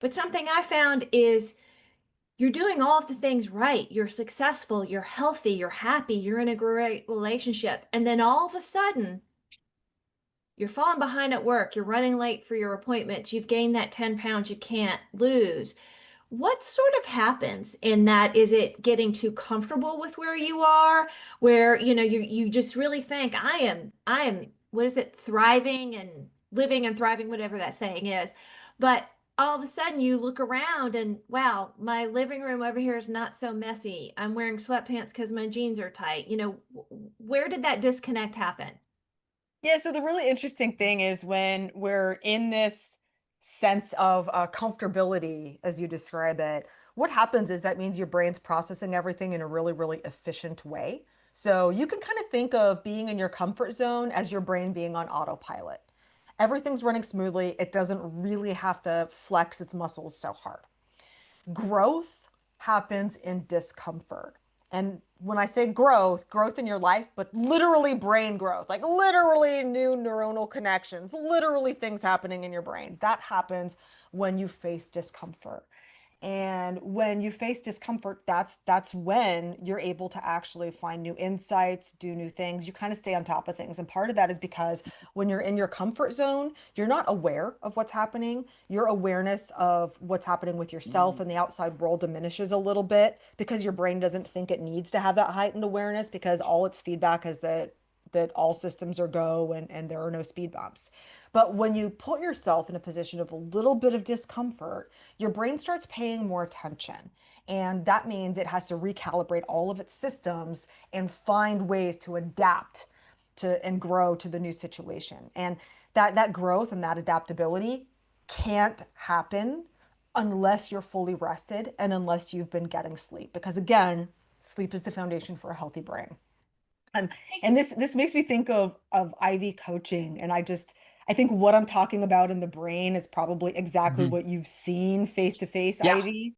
But something I found is you're doing all of the things right. You're successful, you're healthy, you're happy, you're in a great relationship. And then all of a sudden, you're falling behind at work, you're running late for your appointments, you've gained that 10 pounds you can't lose. What sort of happens in that? Is it getting too comfortable with where you are, where you just really think I am what is it, thriving and living and thriving, whatever that saying is. But all of a sudden you look around and wow, my living room over here is not so messy. I'm wearing sweatpants because my jeans are tight. Where did that disconnect happen? Yeah, so the really interesting thing is when we're in this sense of comfortability, as you describe it, what happens is that means your brain's processing everything in a really, really efficient way. So you can kind of think of being in your comfort zone as your brain being on autopilot. Everything's running smoothly. It doesn't really have to flex its muscles so hard. Growth happens in discomfort. And when I say growth, growth in your life, but literally brain growth, like literally new neuronal connections, literally things happening in your brain. That happens when you face discomfort. And when you face discomfort, that's when you're able to actually find new insights, do new things. You kind of stay on top of things. And part of that is because when you're in your comfort zone, you're not aware of what's happening. Your awareness of what's happening with yourself and the outside world diminishes a little bit because your brain doesn't think it needs to have that heightened awareness because all its feedback is that all systems are go and there are no speed bumps. But when you put yourself in a position of a little bit of discomfort, your brain starts paying more attention. And that means it has to recalibrate all of its systems and find ways to adapt to and grow to the new situation. And that growth and that adaptability can't happen unless you're fully rested and unless you've been getting sleep. Because again, sleep is the foundation for a healthy brain. Um, and this makes me think of IV coaching, and I think what I'm talking about in the brain is probably exactly Mhm. what you've seen face to face Yeah. IV.